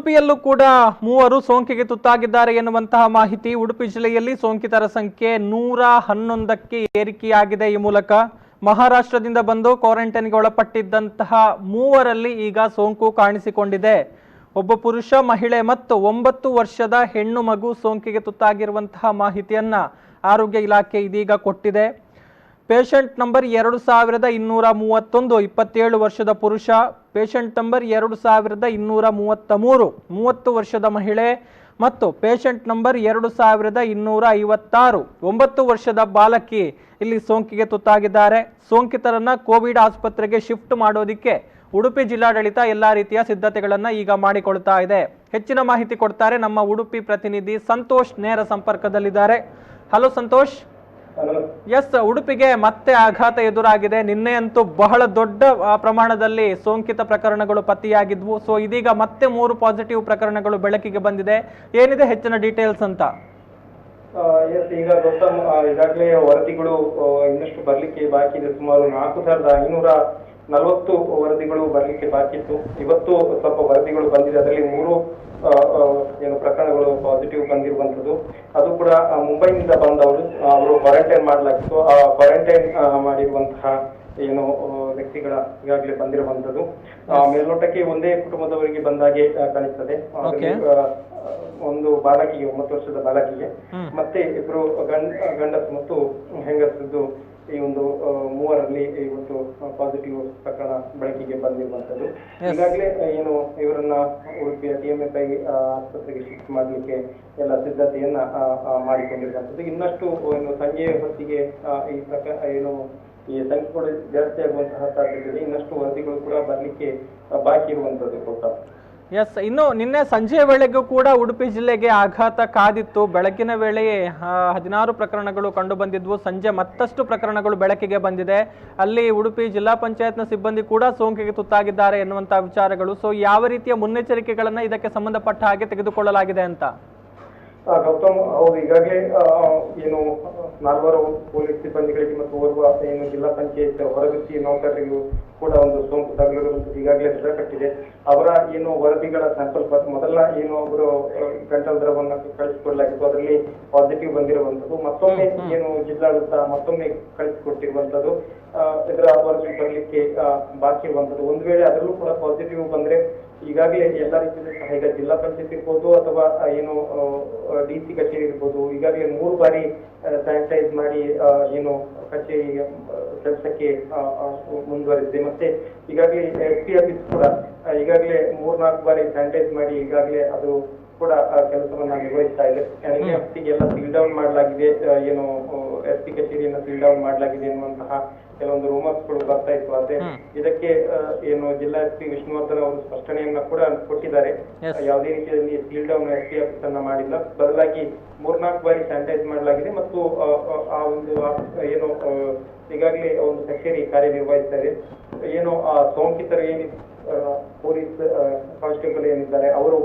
ಉಡುಪಿಯಲ್ಲೂ ಕೂಡ ಮೂವರು ಸೋಂಕಿಗೆ ತುತ್ತಾಗಿದ್ದಾರೆ ಎನ್ನುವಂತಹ ಮಾಹಿತಿ. ಉಡುಪಿ ಜಿಲ್ಲೆಯಲ್ಲಿ ಸೋಂಕಿತರ ಸಂಖ್ಯೆ 111ಕ್ಕೆ ಏರಿಕೆಯಾಗಿದೆ. ಈ ಮೂಲಕ ಮಹಾರಾಷ್ಟ್ರದಿಂದ ಬಂದು ಕ್ವಾರಂಟೈನ್ಗೆ ಒಳಪಟ್ಟಿದ್ದಂತಹ ಮೂವರಲ್ಲಿ ಈಗ ಸೋಂಕು ಕಾಣಿಸಿಕೊಂಡಿದೆ. ಒಬ್ಬ ಪುರುಷ, ಮಹಿಳೆ ಮತ್ತು 9 ವರ್ಷದ ಹೆಣ್ಣು ಮಗು ಸೋಂಕಿಗೆ ತುತ್ತಾಗಿರುವಂತಹ ಮಾಹಿತಿಯನ್ನ ಆರೋಗ್ಯ ಇಲಾಖೆ ಇದೀಗ ಕೊಟ್ಟಿದೆ. ಪೇಷಂಟ್ ನಂಬರ್ 2231 27 ವರ್ಷದ ಪುರುಷ, ಪೇಷಂಟ್ ನಂಬರ್ 2233 30 ವರ್ಷದ ಮಹಿಳೆ ಮತ್ತು ಪೇಷಂಟ್ ನಂಬರ್ 2256 9 ವರ್ಷದ ಬಾಲಕಿ ಇಲ್ಲಿ ಸೋಂಕಿಗೆ ತುತ್ತಾಗಿದ್ದಾರೆ. ಸೋಂಕಿತರನ್ನ ಕೋವಿಡ್ ಆಸ್ಪತ್ರೆಗೆ ಶಿಫ್ಟ್ ಮಾಡೋದಿಕ್ಕೆ ಉಡುಪಿ ಜಿಲ್ಲಾಡಳಿತ ಎಲ್ಲಾ ರೀತಿಯ ಸಿದ್ಧತೆಗಳನ್ನ ಈಗ ಮಾಡಿಕೊಳ್ತಾ ಇದೆ. ಹೆಚ್ಚಿನ ಮಾಹಿತಿ ಕೊಡ್ತಾರೆ ನಮ್ಮ ಉಡುಪಿ ಪ್ರತಿನಿಧಿ ಸಂತೋಷ್, ನೇರ ಸಂಪರ್ಕದಲ್ಲಿದ್ದಾರೆ. ಹಲೋ ಸಂತೋಷ್. ಎಸ್, ಉಡುಪಿಗೆ ಮತ್ತೆ ಆಘಾತ ಎದುರಾಗಿದೆ. ನಿನ್ನೆ ಅಂತೂ ಬಹಳ ದೊಡ್ಡ ಪ್ರಮಾಣದಲ್ಲಿ ಸೋಂಕಿತ ಪ್ರಕರಣಗಳು ಪತ್ತೆಯಾಗಿದ್ವು. ಸೊ ಇದೀಗ ಮತ್ತೆ 3 ಪಾಸಿಟಿವ್ ಪ್ರಕರಣಗಳು ಬೆಳಕಿಗೆ ಬಂದಿದೆ. ಏನಿದೆ ಹೆಚ್ಚಿನ ಡೀಟೇಲ್ಸ್ ಅಂತ? ಈಗ ಗೌತಮ್, ಈಗಾಗಲೇ ವರದಿಗಳು ಇನ್ನಷ್ಟು ಬರ್ಲಿಕ್ಕೆ ಬಾಕಿ ಇದೆ. ಸುಮಾರು 4540 ವರದಿಗಳು ಬರ್ಲಿಕ್ಕೆ ಬಾಕಿ ಇತ್ತು. ಇವತ್ತು ಸ್ವಲ್ಪ ವರದಿಗಳು ಬಂದಿದೆ. ಅದರಲ್ಲಿ 3 ಪ್ರಕರಣಗಳು ಪಾಸಿಟಿವ್ ಬಂದಿರುವಂತದ್ದು. ಅದು ಕೂಡ ಮುಂಬೈನಿಂದ ಬಂದವರು. ಅವರು ಕ್ವಾರಂಟೈನ್ ಮಾಡಲಾಗಿತ್ತು. ಆ ಕ್ವಾರಂಟೈನ್ ಮಾಡಿರುವಂತಹ ವ್ಯಕ್ತಿಗಳ ಈಗಾಗಲೇ ಬಂದಿರುವಂತದ್ದು. ಮೇಲ್ನೋಟಕ್ಕೆ ಒಂದೇ ಕುಟುಂಬದವರಿಗೆ ಬಂದಾಗೆ ಕಾಣಿಸ್ತದೆ. ಒಂದು ಬಾಲಕಿಗೆ, 9 ವರ್ಷದ ಬಾಲಕಿಗೆ, ಮತ್ತೆ 2 ಗಂಡಸು ಮತ್ತು ಹೆಂಗಸದ್ದು ಈ ಒಂದು 3ರಲ್ಲಿ ಇವತ್ತು ಪಾಸಿಟಿವ್ ಪ್ರಕರಣ ಬೆಳಕಿಗೆ ಬಂದಿರುವಂತದ್ದು. ಈಗಾಗಲೇ ಇವರನ್ನ ಉಡುಪಿಯ TMFI ಆಸ್ಪತ್ರೆಗೆ ಶಿಫ್ಟ್ ಮಾಡಲಿಕ್ಕೆ ಎಲ್ಲ ಸಿದ್ಧತೆಯನ್ನ ಮಾಡಿಕೊಂಡಿರುವಂತದ್ದು. ಇನ್ನಷ್ಟು ಸಂಜೆಯ ಹೊತ್ತಿಗೆ ಈ ಈ ಸಂಖ್ಯೆಗಳು ಜಾಸ್ತಿ ಆಗುವಂತಹ ಸಾಧ್ಯತೆ ಇದೆ. ಇನ್ನಷ್ಟು ವರದಿಗಳು ಕೂಡ ಬರ್ಲಿಕ್ಕೆ ಬಾಕಿ ಇರುವಂತದ್ದು. ಎಸ್, ಇನ್ನು ನಿನ್ನೆ ಸಂಜೆಯ ವೇಳೆಗೂ ಕೂಡ ಉಡುಪಿ ಜಿಲ್ಲೆಗೆ ಆಘಾತ ಕಾದಿತ್ತು. ಬೆಳಗಿನ ವೇಳೆಯೇ 16 ಪ್ರಕರಣಗಳು ಕಂಡು ಬಂದಿದ್ವು. ಸಂಜೆ ಮತ್ತಷ್ಟು ಪ್ರಕರಣಗಳು ಬೆಳಕಿಗೆ ಬಂದಿದೆ. ಅಲ್ಲಿ ಉಡುಪಿ ಜಿಲ್ಲಾ ಪಂಚಾಯತ್ನ ಸಿಬ್ಬಂದಿ ಕೂಡ ಸೋಂಕಿಗೆ ತುತ್ತಾಗಿದ್ದಾರೆ ಎನ್ನುವಂತಹ ವಿಚಾರಗಳು. ಸೊ ಯಾವ ರೀತಿಯ ಮುನ್ನೆಚ್ಚರಿಕೆಗಳನ್ನ ಇದಕ್ಕೆ ಸಂಬಂಧಪಟ್ಟ ಹಾಗೆ ತೆಗೆದುಕೊಳ್ಳಲಾಗಿದೆ ಅಂತ? ಗೌತಮ್, ಹೌದು, ಈಗಾಗಲೇ 4 ಪೊಲೀಸ್ ಸಿಬ್ಬಂದಿಗಳಿಗೆ ಮತ್ತು ಓರ್ವ ಜಿಲ್ಲಾ ಪಂಚಾಯತ್ ಹೊರಗುತ್ತಿ ನೌಕರರಿಗೂ ಕೂಡ ಒಂದು ಸೋಂಕು ತಗುಲಿರುವಂತದ್ದು ಈಗಾಗಲೇ ದೃಢಪಟ್ಟಿದೆ. ಅವರ ವರದಿಗಳ ಸ್ಯಾಂಪಲ್ ಮೊದಲ ಅವರು ಗಂಟಲು ದ್ರವವನ್ನು ಕಳಿಸಿಕೊಡಲಾಗಿತ್ತು. ಅದರಲ್ಲಿ ಪಾಸಿಟಿವ್ ಬಂದಿರುವಂತದ್ದು. ಮತ್ತೊಮ್ಮೆ ಜಿಲ್ಲಾಡಳಿತ ಮತ್ತೊಮ್ಮೆ ಕಳಿಸಿಕೊಟ್ಟಿರುವಂತದ್ದು. ಇದರ ವರದಿ ಬರಲಿಕ್ಕೆ ಬಾಕಿ ಇರುವಂತದ್ದು. ಒಂದು ವೇಳೆ ಅದರಲ್ಲೂ ಕೂಡ ಪಾಸಿಟಿವ್ ಬಂದ್ರೆ ಈಗಾಗಲೇ ಎಲ್ಲ ರೀತಿಯಲ್ಲೂ ಸಹ ಈಗ ಜಿಲ್ಲಾ ಪಂಚಾಯತ್ ಇರ್ಬೋದು ಅಥವಾ DC ಕಚೇರಿ ಇರ್ಬೋದು, ಈಗಾಗಲೇ 3 ಬಾರಿ ಸ್ಯಾನಿಟೈಸ್ ಮಾಡಿ ಕಚೇರಿ ಕೆಲಸಕ್ಕೆ ಮುಂದುವರೆದಿದೆ. ಮತ್ತೆ ಈಗಾಗಲೇ SP ಆಫೀಸ್ ಕೂಡ ಈಗಾಗಲೇ 3-4 ಬಾರಿ ಸ್ಯಾನಿಟೈಸ್ ಮಾಡಿ ಈಗಾಗಲೇ ಅದು ಕೂಡ ಕೆಲಸವನ್ನ ನಿರ್ವಹಿಸ್ತಾ ಇದೆ. ಎಲ್ಲ ಸೀಲ್ ಡೌನ್ ಮಾಡಲಾಗಿದೆ, SP ಕಚೇರಿಯನ್ನು ಸೀಲ್ ಡೌನ್ ಮಾಡಲಾಗಿದೆ ಎನ್ನುವಂತಹ ಕೆಲವೊಂದು ರೂಮರ್ಸ್ ಗಳು ಬರ್ತಾ ಇತ್ತು. ಆದ್ರೆ ಇದಕ್ಕೆ ಜಿಲ್ಲಾ SP ವಿಷ್ಣುವರ್ಧನ್ ಅವರು ಸ್ಪಷ್ಟನೆಯನ್ನ ಕೂಡ ಕೊಟ್ಟಿದ್ದಾರೆ. ಯಾವುದೇ ರೀತಿಯಲ್ಲಿ ಸೀಲ್ ಡೌನ್ SP ಆಫೀಸ್ ಅನ್ನ ಮಾಡಿಲ್ಲ, ಬದಲಾಗಿ 3-4 ಬಾರಿ ಸ್ಯಾನಿಟೈಸ್ ಮಾಡಲಾಗಿದೆ ಮತ್ತು ಆ ಒಂದು ಈಗಾಗಲೇ ಒಂದು ಕಚೇರಿ ಕಾರ್ಯನಿರ್ವಹಿಸ್ತಾ ಇದೆ. ಆ ಸೋಂಕಿತರು ಪೊಲೀಸ್ ಕಾನ್ಸ್ಟೇಬಲ್ ಏನಿದ್ದಾರೆ ಅವರು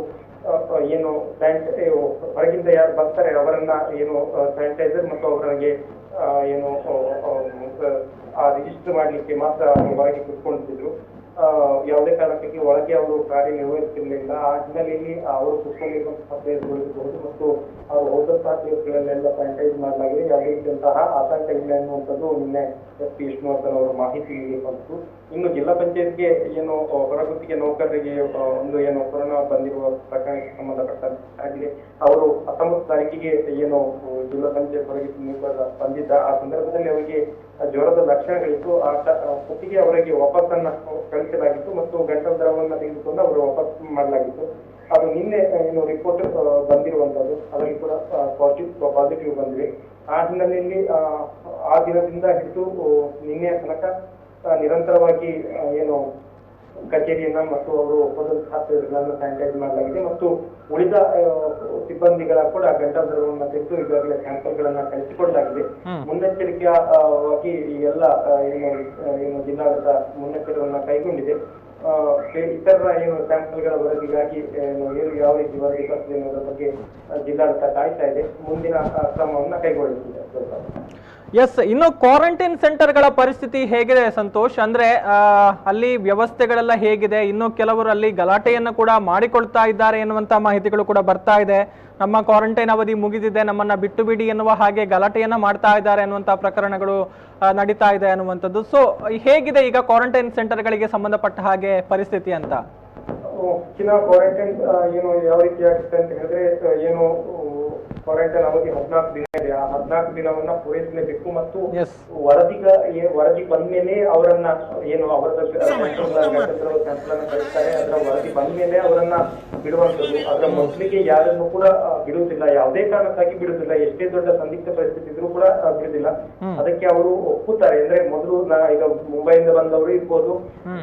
ಹೊರಗಿಂದ ಯಾರು ಬರ್ತಾರೆ ಅವರನ್ನ ಸ್ಯಾನಿಟೈಸರ್ ಮತ್ತು ಅವರಿಗೆ ರಿಜಿಸ್ಟರ್ ಮಾಡ್ಲಿಕ್ಕೆ ಮಾತ್ರ ಹೊರಗೆ ಕುತ್ಕೊಂಡಿದ್ರು. ಯಾವುದೇ ಕಾರಣಕ್ಕೆ ಒಳಗೆ ಅವರು ಕಾರ್ಯನಿರ್ವಹಿಸುತ್ತಿರಲಿಲ್ಲ. ಆ ಹಿನ್ನೆಲೆಯಲ್ಲಿ ಅವರು ಕುತ್ಕೊಂಡಿರುವಂತಹ ಪ್ಲೇಸ್ಗಳಿರಬಹುದು ಮತ್ತು ಅವರು ಹೋದಂತಹ ಪ್ಲೇಸ್ಗಳನ್ನೆಲ್ಲ ಸ್ಯಾನಿಟೈಸ್ ಮಾಡಲಾಗಿದೆ. ಯಾವುದೇ ರೀತಿಯಂತಹ ಆತಂಕ ಇಲ್ಲ ಎನ್ನುವಂಥದ್ದು ನಿನ್ನೆ SP ವಿಷ್ಣುವರ್ಧನ್ ಅವರು ಮಾಹಿತಿ ಬಂತು. ಇನ್ನು ಜಿಲ್ಲಾ ಪಂಚಾಯತ್ಗೆ ಹೊರಗುತ್ತಿಗೆ ನೌಕರರಿಗೆ ಒಂದು ಕೊರೋನಾ ಬಂದಿರುವ ಪ್ರಕರಣಕ್ಕೆ ಸಂಬಂಧಪಟ್ಟಾಗಿದೆ. ಅವರು 19 ತಾರೀಕಿಗೆ ಜಿಲ್ಲಾ ಪಂಚಾಯತ್ ಹೊರಗುತ್ತಿಗೆ ಬಂದಿದ್ದ ಆ ಸಂದರ್ಭದಲ್ಲಿ ಅವರಿಗೆ ಜ್ವರದ ಲಕ್ಷಣಗಳಿತ್ತು. ಆ ಹೊತ್ತಿಗೆ ಅವರಿಗೆ ವಾಪಸ್ಸನ್ನ ಕಳಿಸಲಾಗಿತ್ತು ಮತ್ತು ಗಂಟಲು ದ್ರವವನ್ನು ತೆಗೆದುಕೊಂಡು ಅವರು ವಾಪಸ್ ಮಾಡಲಾಗಿತ್ತು. ಅದು ನಿನ್ನೆ ರಿಪೋರ್ಟ್ ಬಂದಿರುವಂತದ್ದು. ಅದರಲ್ಲಿ ಕೂಡ ಪಾಸಿಟಿವ್ ಬಂದಿವೆ. ಆ ಹಿನ್ನೆಲೆಯಲ್ಲಿ ಆ ದಿನದಿಂದ ಹಿಡಿದು ನಿನ್ನೆಯ ತನಕ ನಿರಂತರವಾಗಿ ಕಚೇರಿಯನ್ನ ಮತ್ತು ಅವರು ಹೋದಂತಹ ಪ್ಲೇಸ್ಗಳನ್ನ ಸ್ಯಾನಿಟೈಸ್ ಮಾಡಲಾಗಿದೆ ಮತ್ತು ಉಳಿದ ಸಿಬ್ಬಂದಿಗಳ ಕೂಡ ಗಂಟಲು ದ್ರವವನ್ನು ತೆಗೆದು ಈಗಾಗಲೇ ಸ್ಯಾಂಪಲ್ಗಳನ್ನ ಕಳಿಸಿಕೊಡಲಾಗಿದೆ. ಮುನ್ನೆಚ್ಚರಿಕೆಯಾಗಿ ಈ ಎಲ್ಲ ಜಿಲ್ಲಾಡಳಿತ ಮುನ್ನೆಚ್ಚರವನ್ನ ಕೈಗೊಂಡಿದೆ. ಇತರ ಸ್ಯಾಂಪಲ್ಗಳ ವರದಿಗಾಗಿ ಯಾವ ರೀತಿ ವರದಿ ಬರ್ತದೆ ಅನ್ನೋದ್ರ ಬಗ್ಗೆ ಜಿಲ್ಲಾಡಳಿತ ಕಾಯ್ತಾ ಇದೆ. ಮುಂದಿನ ಕ್ರಮವನ್ನ ಕೈಗೊಳ್ಳುತ್ತಿದೆ. ಎಸ್, ಇನ್ನು ಕ್ವಾರಂಟೈನ್ ಸೆಂಟರ್ಗಳ ಪರಿಸ್ಥಿತಿ ಹೇಗಿದೆ ಸಂತೋಷ್? ಅಂದ್ರೆ ಅಲ್ಲಿ ವ್ಯವಸ್ಥೆಗಳೆಲ್ಲ ಹೇಗಿದೆ? ಇನ್ನು ಕೆಲವರು ಅಲ್ಲಿ ಗಲಾಟೆಯನ್ನು ಕೂಡ ಮಾಡಿಕೊಳ್ತಾ ಇದ್ದಾರೆ ಎನ್ನುವಂತ ಮಾಹಿತಿಗಳು ಕೂಡ ಬರ್ತಾ ಇದೆ. ನಮ್ಮ ಕ್ವಾರಂಟೈನ್ ಅವಧಿ ಮುಗಿದಿದೆ, ನಮ್ಮನ್ನ ಬಿಟ್ಟು ಬಿಡಿ ಎನ್ನುವ ಹಾಗೆ ಗಲಾಟೆಯನ್ನ ಮಾಡ್ತಾ ಇದ್ದಾರೆ ಅನ್ನುವಂತ ಪ್ರಕರಣಗಳು ನಡೀತಾ ಇದೆ ಅನ್ನುವಂಥದ್ದು. ಸೊ ಹೇಗಿದೆ ಈಗ ಕ್ವಾರಂಟೈನ್ ಸೆಂಟರ್ಗಳಿಗೆ ಸಂಬಂಧಪಟ್ಟ ಹಾಗೆ ಪರಿಸ್ಥಿತಿ ಅಂತ? ಹೆಚ್ಚಿನ ಕ್ವಾರಂಟೈನ್ ಏನು ಯಾವ ರೀತಿ ಆಗುತ್ತೆ ಅಂತ ಹೇಳಿದ್ರೆ, ಏನು ಕ್ವಾರಂಟೈನ್ ಅವಧಿ 14 ದಿನ ಇದೆ. ಆ 14 ದಿನವನ್ನ ಪೂರೈಸಲೇಬೇಕು ಮತ್ತು ವರದಿ ಬಂದ್ಮೇಲೆ ಅವರನ್ನ ಏನು ಅವರದ ಸ್ಯಾಂಪಲ್ ಕಳಿಸ್ತಾರೆ, ಅದರ ವರದಿ ಬಂದ್ಮೇಲೆ ಅವರನ್ನ ಬಿಡುವಂಥದ್ದು. ಅದರ ಮೊದಲಿಗೆ ಯಾರನ್ನು ಕೂಡ ಬಿಡುವುದಿಲ್ಲ, ಯಾವುದೇ ಕಾರಣಕ್ಕಾಗಿ ಬಿಡುವುದಿಲ್ಲ. ಎಷ್ಟೇ ದೊಡ್ಡ ಸಂದಿಗ್ಧ ಪರಿಸ್ಥಿತಿ ಇದ್ರೂ ಕೂಡ ಬಿಡುವುದಿಲ್ಲ. ಅದಕ್ಕೆ ಅವರು ಒಪ್ಪುತ್ತಾರೆ. ಅಂದ್ರೆ ಮೊದಲು ಈಗ ಮುಂಬೈಯಿಂದ ಬಂದವರು ಇರ್ಬೋದು,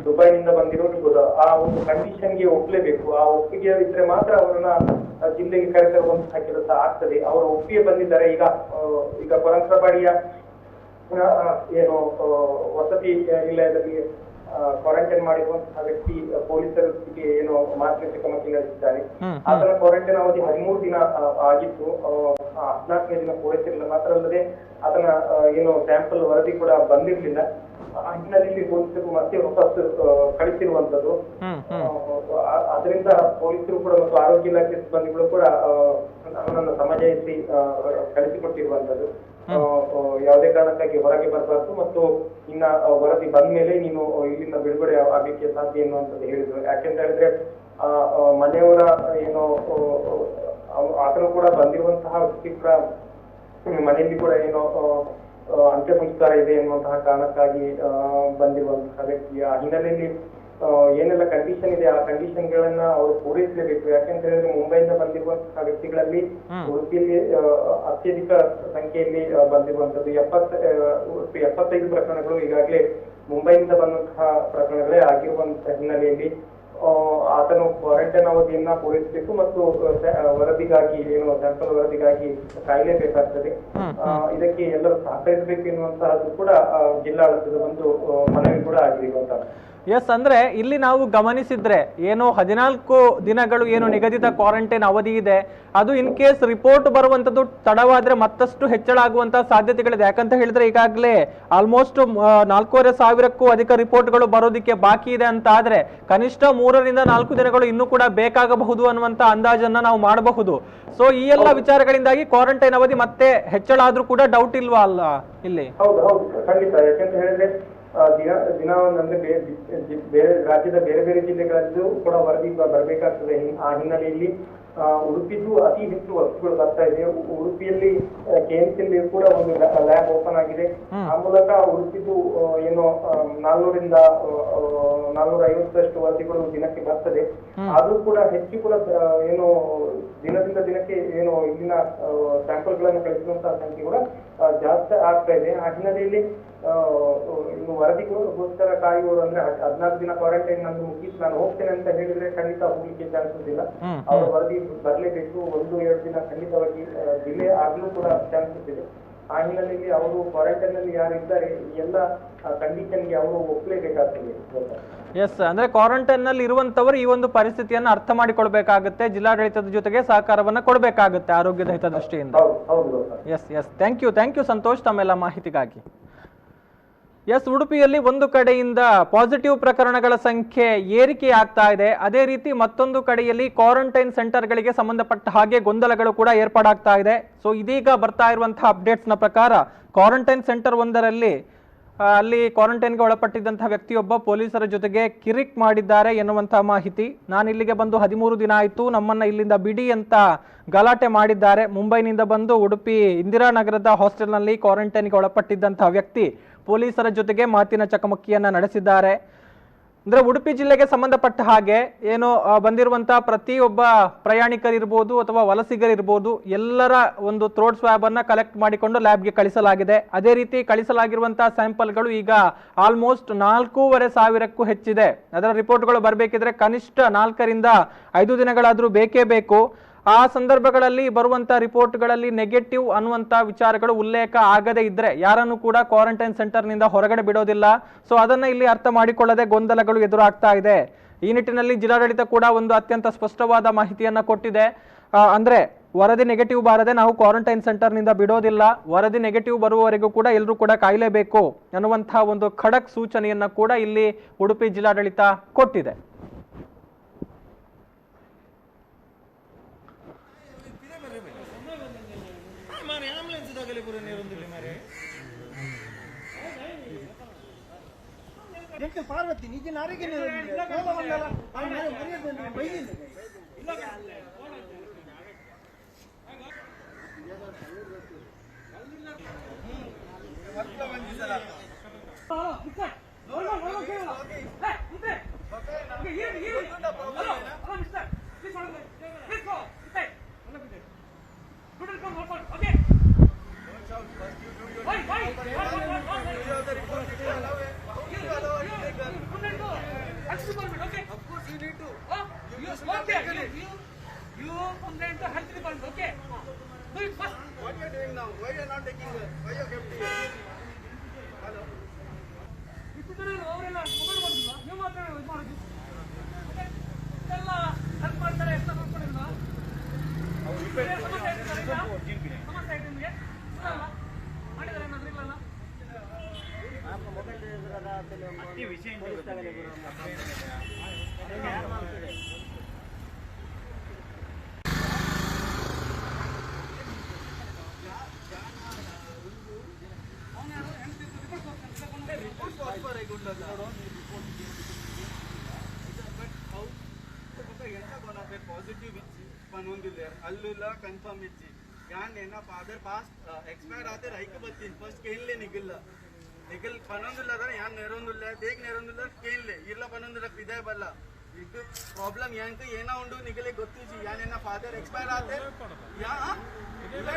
ದುಬೈನಿಂದ ಬಂದಿರೋರು ಇರ್ಬೋದು, ಆ ಒಂದು ಕಂಡೀಷನ್ಗೆ ಒಪ್ಪಲೇಬೇಕು. ಆ ಒಪ್ಪಿಗೆ ಇದ್ರೆ ಮಾತ್ರ ಅವರನ್ನ ಜಿಲ್ಲೆಗೆ ಕರೆತರುವಂತಹ ಕೆಲಸ ಆಗ್ತದೆ. ಅವರು ಒಪ್ಪಿಗೆ ಬಂದಿದ್ದಾರೆ. ಈಗ ಪರಂಕರಪಾಡಿಯ ಏನು ವಸತಿ ನಿಲಯದಲ್ಲಿ ಕ್ವಾರಂಟೈನ್ ಮಾಡಿರುವಂತಹ ವ್ಯಕ್ತಿ ಪೊಲೀಸರಿಗೆ ಏನು ಮಾತಿನ ಚಕಮಕಿ ನಡೆಸಿದ್ದಾರೆ. ಆತನ ಕ್ವಾರಂಟೈನ್ ಅವಧಿ 13 ದಿನ ಆಗಿತ್ತು, 14ನೇ ದಿನ ಪೂರೈಸಿರಲಿಲ್ಲ. ಮಾತ್ರ ಅಲ್ಲದೆ ಆತನ ಏನು ಸ್ಯಾಂಪಲ್ ವರದಿ ಕೂಡ ಬಂದಿರಲಿಲ್ಲ. ಆ ಹಿನ್ನೆಲೆಯಲ್ಲಿ ಪೊಲೀಸರು ಮತ್ತೆ ವಾಪಸ್ ಕಳಿಸಿರುವಂತದ್ದು. ಅದರಿಂದ ಪೊಲೀಸರು ಕೂಡ ಮತ್ತು ಆರೋಗ್ಯ ಇಲಾಖೆ ಸಿಬ್ಬಂದಿಗಳು ಕೂಡ ಅವನನ್ನು ಸಮಜಾಯಿಸಿ ಕಳಿಸಿಕೊಟ್ಟಿರುವಂತದ್ದು. ಯಾವುದೇ ಕಾರಣಕ್ಕಾಗಿ ಹೊರಗೆ ಬರಬಾರ್ದು ಮತ್ತು ಇನ್ನ ವರದಿ ಬಂದ ಮೇಲೆ ನೀನು ಇಲ್ಲಿಂದ ಬಿಡುಗಡೆ ಆಗ್ಲಿಕ್ಕೆ ಸಾಧ್ಯ ಎನ್ನುವಂಥದ್ದು ಹೇಳಿದ್ರು. ಯಾಕೆಂತ ಹೇಳಿದ್ರೆ ಮನೆಯವರ ಏನು ಆತನು ಕೂಡ ಬಂದಿರುವಂತಹ ವ್ಯಕ್ತಿ ಕೂಡ ಮನೆಯಲ್ಲಿ ಕೂಡ ಏನೋ ಅಂತ್ಯ ಸಂಸ್ಕಾರ ಇದೆ ಎನ್ನುವಂತಹ ಕಾರಣಕ್ಕಾಗಿ ಬಂದಿರುವಂತಹ ವ್ಯಕ್ತಿ. ಆ ಹಿನ್ನೆಲೆಯಲ್ಲಿ ಏನೆಲ್ಲ ಕಂಡೀಷನ್ ಇದೆ ಆ ಕಂಡೀಷನ್ಗಳನ್ನ ಅವರು ಪೂರೈಸಲೇಬೇಕು. ಯಾಕೆಂತ ಹೇಳಿದ್ರೆ ಮುಂಬೈಯಿಂದ ಬಂದಿರುವಂತಹ ವ್ಯಕ್ತಿಗಳಲ್ಲಿ ಉಡುಪಿಯಲ್ಲಿ ಅತ್ಯಧಿಕ ಸಂಖ್ಯೆಯಲ್ಲಿ ಬಂದಿರುವಂತದ್ದು 75 ಪ್ರಕರಣಗಳು ಈಗಾಗಲೇ ಮುಂಬೈಯಿಂದ ಬಂದಂತಹ ಪ್ರಕರಣಗಳೇ ಆಗಿರುವಂತಹ ಹಿನ್ನೆಲೆಯಲ್ಲಿ ಆತನು ಕ್ವಾರಂಟೈನ್ ಅವಧಿಯನ್ನ ಪೂರೈಸಬೇಕು ಮತ್ತು ವರದಿಗಾಗಿ ಏನು ಸ್ಯಾಂಪಲ್ ವರದಿಗಾಗಿ ಕಾಯಲೇಬೇಕಾಗ್ತದೆ. ಇದಕ್ಕೆ ಎಲ್ಲರೂ ಸಹಕರಿಸಬೇಕು ಎನ್ನುವಂತಹದ್ದು ಕೂಡ ಜಿಲ್ಲಾಡಳಿತದ ಒಂದು ಮನವಿ ಕೂಡ ಆಗಿರುವಂತಹ. ಎಸ್, ಅಂದ್ರೆ ಇಲ್ಲಿ ನಾವು ಗಮನಿಸಿದ್ರೆ ಏನು 14 ದಿನಗಳು ಏನು ನಿಗದಿತ ಕ್ವಾರಂಟೈನ್ ಅವಧಿ ಇದೆ, ಅದು ಇನ್ ಕೇಸ್ ರಿಪೋರ್ಟ್ ಬರುವಂತದ್ದು ತಡವಾದ್ರೆ ಮತ್ತಷ್ಟು ಹೆಚ್ಚಳ ಆಗುವಂತಹ ಸಾಧ್ಯತೆಗಳಿದೆ. ಯಾಕಂತ ಹೇಳಿದ್ರೆ ಈಗಾಗಲೇ ಆಲ್ಮೋಸ್ಟ್ 4,500ಕ್ಕೂ ಅಧಿಕ ರಿಪೋರ್ಟ್ಗಳು ಬರೋದಕ್ಕೆ ಬಾಕಿ ಇದೆ ಅಂತ ಆದ್ರೆ ಕನಿಷ್ಠ 3 ರಿಂದ 4 ದಿನಗಳು ಇನ್ನೂ ಕೂಡ ಬೇಕಾಗಬಹುದು ಅನ್ನುವಂತ ಅಂದಾಜನ್ನ ನಾವು ಮಾಡಬಹುದು. ಸೊ ಈ ಎಲ್ಲ ವಿಚಾರಗಳಿಂದಾಗಿ ಕ್ವಾರಂಟೈನ್ ಅವಧಿ ಮತ್ತೆ ಹೆಚ್ಚಳ ಆದ್ರೂ ಕೂಡ ಡೌಟ್ ಇಲ್ವಾ ಅಲ್ಲ ಇಲ್ಲಿ? ಹೌದು ಹೌದು ಖಂಡಿತ. ಯಾಕಂತ ಹೇಳಿದ್ರೆ ದಿನ ಅಂದ್ರೆ ಬೇರೆ ರಾಜ್ಯದ ಬೇರೆ ಬೇರೆ ಜಿಲ್ಲೆಗಳಲ್ಲೂ ಕೂಡ ವರದಿ ಬರಬೇಕಾಗ್ತದೆ. ಆ ಹಿನ್ನೆಲೆಯಲ್ಲಿ ಉಡುಪಿದ್ದು ಅತಿ ಹೆಚ್ಚು ವಸ್ತುಗಳು ಬರ್ತಾ ಇದೆ. ಉಡುಪಿಯಲ್ಲಿ KMC ಕೂಡ ಒಂದು ಲ್ಯಾಬ್ ಓಪನ್ ಆಗಿದೆ. ಆ ಮೂಲಕ ಉಡುಪಿದ್ದು ಏನೋ 400 ರಿಂದ 450ರಷ್ಟು ವರದಿಗಳು ದಿನಕ್ಕೆ ಬರ್ತದೆ. ಆದ್ರೂ ಕೂಡ ಹೆಚ್ಚು ಕೂಡ ಏನು ದಿನದಿಂದ ದಿನಕ್ಕೆ ಏನು ಇಲ್ಲಿನ ಸ್ಯಾಂಪಲ್ ಗಳನ್ನು ಕಳಿಸುವಂತಹ ಸಂಖ್ಯೆ ಕೂಡ ಜಾಸ್ತಿ ಆಗ್ತಾ ಇದೆ. ಆ ಹಿನ್ನೆಲೆಯಲ್ಲಿ ಇನ್ನು ವರದಿಗೋಸ್ಕರ ಕಾಯುವವರು ಅಂದ್ರೆ 14 ದಿನ ಕ್ವಾರಂಟೈನ್ ನಂದು ಮುಗಿಸಿ ನಾನು ಹೋಗ್ತೇನೆ ಅಂತ ಹೇಳಿದ್ರೆ ಖಂಡಿತ ಹೋಗ್ಲಿಕ್ಕೆ ಚಾನ್ಸಸ್ ಇಲ್ಲ. ಅವರ ವರದಿ ಬರ್ಲೇಬೇಕು. 1-2 ದಿನ ಖಂಡಿತವಾಗಿ ಡಿಲೇ ಆಗ್ಲೂ ಕೂಡ ಚಾನ್ಸಸ್ ಇದೆ. ಆ ಹಿನ್ನೆಲೆಯಲ್ಲಿ ಅವರು ಕ್ವಾರಂಟೈನ್ ನಲ್ಲಿ ಯಾರು ಇದ್ದಾರೆ ಎಲ್ಲ ಕಂಡೀಷನ್ಗೆ ಅವರು ಒಪ್ಪಲೇಬೇಕಾಗ್ತದೆ. ಎಸ್, ಅಂದ್ರೆ ಕ್ವಾರಂಟೈನ್ ನಲ್ಲಿ ಇರುವಂತವರು ಈ ಒಂದು ಪರಿಸ್ಥಿತಿಯನ್ನ ಅರ್ಥ ಮಾಡಿಕೊಳ್ಬೇಕಾಗುತ್ತೆ, ಜಿಲ್ಲಾಡಳಿತದ ಜೊತೆಗೆ ಸಹಕಾರವನ್ನ ಕೊಡಬೇಕಾಗುತ್ತೆ ಆರೋಗ್ಯದ ಹಿತದೃಷ್ಟಿಯಿಂದ. Yes yes, thank you Santosh ತಮ್ಮೆಲ್ಲ ಮಾಹಿತಿಗಾಗಿ. ಎಸ್, ಉಡುಪಿಯಲ್ಲಿ ಒಂದು ಕಡೆಯಿಂದ ಪಾಸಿಟಿವ್ ಪ್ರಕರಣಗಳ ಸಂಖ್ಯೆ ಏರಿಕೆ ಆಗ್ತಾ ಇದೆ. ಅದೇ ರೀತಿ ಮತ್ತೊಂದು ಕಡೆಯಲ್ಲಿ ಕ್ವಾರಂಟೈನ್ ಸೆಂಟರ್ಗಳಿಗೆ ಸಂಬಂಧಪಟ್ಟ ಹಾಗೆ ಗೊಂದಲಗಳು ಕೂಡ ಏರ್ಪಾಡಾಗ್ತಾ ಇದೆ. ಸೊ ಇದೀಗ ಬರ್ತಾ ಇರುವಂತಹ ಅಪ್ಡೇಟ್ಸ್ನ ಪ್ರಕಾರ ಕ್ವಾರಂಟೈನ್ ಸೆಂಟರ್ ಒಂದರಲ್ಲಿ ಅಲ್ಲಿ ಕ್ವಾರಂಟೈನ್ಗೆ ಒಳಪಟ್ಟಿದ್ದಂತಹ ವ್ಯಕ್ತಿಯೊಬ್ಬ ಪೊಲೀಸರ ಜೊತೆಗೆ ಕಿರಿಕ್ ಮಾಡಿದ್ದಾರೆ ಎನ್ನುವಂತಹ ಮಾಹಿತಿ. ನಾನು ಇಲ್ಲಿಗೆ ಬಂದು 13 ದಿನ ಆಯಿತು, ನಮ್ಮನ್ನ ಇಲ್ಲಿಂದ ಬಿಡಿ ಅಂತ ಗಲಾಟೆ ಮಾಡಿದ್ದಾರೆ. ಮುಂಬೈನಿಂದ ಬಂದು ಉಡುಪಿ ಇಂದಿರಾನಗರದ ಹಾಸ್ಟೆಲ್ನಲ್ಲಿ ಕ್ವಾರಂಟೈನ್ಗೆ ಒಳಪಟ್ಟಿದ್ದಂತಹ ವ್ಯಕ್ತಿ ಪೊಲೀಸರ ಜೊತೆಗೆ ಮಾತಿನ ಚಕಮಕಿಯನ್ನ ನಡೆಸಿದ್ದಾರೆ. ಅಂದ್ರೆ ಉಡುಪಿ ಜಿಲ್ಲೆಗೆ ಸಂಬಂಧಪಟ್ಟ ಹಾಗೆ ಏನು ಬಂದಿರುವಂತಹ ಪ್ರತಿಯೊಬ್ಬ ಪ್ರಯಾಣಿಕರಿರ್ಬೋದು ಅಥವಾ ವಲಸಿಗರಿರ್ಬೋದು ಎಲ್ಲರ ಒಂದು ಥ್ರೋಟ್ ಸ್ವಾಬ್ ಅನ್ನ ಕಲೆಕ್ಟ್ ಮಾಡಿಕೊಂಡು ಲ್ಯಾಬ್ಗೆ ಕಳಿಸಲಾಗಿದೆ. ಅದೇ ರೀತಿ ಕಳಿಸಲಾಗಿರುವಂತಹ ಸ್ಯಾಂಪಲ್ಗಳು ಈಗ ಆಲ್ಮೋಸ್ಟ್ 4,500ಕ್ಕೂ ಹೆಚ್ಚಿದೆ. ಅದರ ರಿಪೋರ್ಟ್ಗಳು ಬರಬೇಕಿದ್ರೆ ಕನಿಷ್ಠ 4 ರಿಂದ 5 ದಿನಗಳಾದ್ರೂ ಬೇಕೇ ಬೇಕು. ಆ ಸಂದರ್ಭಗಳಲ್ಲಿ ಬರುವಂತ ರಿಪೋರ್ಟ್ಗಳಲ್ಲಿ ನೆಗೆಟಿವ್ ಅನ್ನುವಂತ ವಿಚಾರಗಳು ಉಲ್ಲೇಖ ಆಗದೇ ಇದ್ರೆ ಯಾರನ್ನು ಕೂಡ ಕ್ವಾರಂಟೈನ್ ಸೆಂಟರ್ ನಿಂದ ಹೊರಗಡೆ ಬಿಡೋದಿಲ್ಲ. ಸೊ ಅದನ್ನ ಇಲ್ಲಿ ಅರ್ಥ ಮಾಡಿಕೊಳ್ಳದೆ ಗೊಂದಲಗಳು ಎದುರಾಗ್ತಾ ಇದೆ. ಈ ನಿಟ್ಟಿನಲ್ಲಿ ಜಿಲ್ಲಾಡಳಿತ ಕೂಡ ಒಂದು ಅತ್ಯಂತ ಸ್ಪಷ್ಟವಾದ ಮಾಹಿತಿಯನ್ನ ಕೊಟ್ಟಿದೆ. ಅಂದ್ರೆ ವರದಿ ನೆಗೆಟಿವ್ ಬಾರದೆ ನಾವು ಕ್ವಾರಂಟೈನ್ ಸೆಂಟರ್ನಿಂದ ಬಿಡೋದಿಲ್ಲ, ವರದಿ ನೆಗೆಟಿವ್ ಬರುವವರೆಗೂ ಕೂಡ ಎಲ್ಲರೂ ಕೂಡ ಕಾಯಲೇಬೇಕು ಅನ್ನುವಂತಹ ಒಂದು ಖಡಕ್ ಸೂಚನೆಯನ್ನ ಕೂಡ ಇಲ್ಲಿ ಉಡುಪಿ ಜಿಲ್ಲಾಡಳಿತ ಕೊಟ್ಟಿದೆ. ಪಾರ್ವತಿ ನಿಜ ನಾರಿಗೆ You complain to health department, okay? Do it first. What you are doing now? Why you are not taking? Why you kept it? Hello. ಇಷ್ಟುದರಲ್ಲಿ ಅವರೆಲ್ಲ ಮೊಬೈಲ್ ಬಂದಿಲ್ಲ, ನೀವು ಮಾತ್ರ ಇದು ಮಾಡೋದು. ಓಕೆ? ಎಲ್ಲ ಹೆಲ್ಪ್ ಮಾಡ್ತಾರೆ, ಎಷ್ಟು ಮಾಡ್ಕೊಂಡಿಲ್ಲ. ಅವರು ರಿಪೇರ್ ಸಮಸ್ಯೆ ಇದೆ ನಿಮಗೆ? ಇಲ್ಲ ಮಾಡಿದ್ದಾರೆ ಏನಾದರೂ ಇಲ್ಲಲ್ಲ? आपका मोबाइल दे रहा था ये विषय पुलिस का लेबर यार मानते रिपोर्ट ಫಾರ್ ರೆಗ್ಯುಲರ್ ಎಂತ ಗೋನಾಪೆ ಪಾಸಿಟಿವ್ ಇಚ್ಚಿ ಪನೊಂದಿಲ್ಲ ಅಲ್ಲುಲ್ಲ ಕನ್ಫರ್ಮ್ ಇಚ್ಚಿ ಯಾನ್ ಏನ ಫಾದರ್ ಪಾಸ್ ಎಕ್ಸ್ಪೈರ್ ಆತೆ ರೈಕ ಬತ್ತೀನಿ ಫಸ್ಟ್ ಕೇಳಲೆ ನಿಗಿಲ್ಲ ನಿಗಲ್ ಪನೊಂದಿಲ್ಲ ಯಾನ್ ನೆರೊಂದಿಲ್ಲ ದೇಗ್ ನೆರೊಂದಿಲ್ಲ ಕೇಳಲೆ ಇಲ್ಲ ಪನೊಂದಿಲ್ಲ ಪಿದೆ ಬಲ್ಲ ಇದು ಪ್ರಾಬ್ಲಮ್ ಯಾಂಕ ಏನ ಉಂಡು ನಿಗಲೆ ಗೊತ್ತಿಜಿ ಯಾನ್ ಏನ ಫಾದರ್ ಎಕ್ಸ್ಪೈರ್ ಆತೆ ಯಾ ಇಲ್ಲ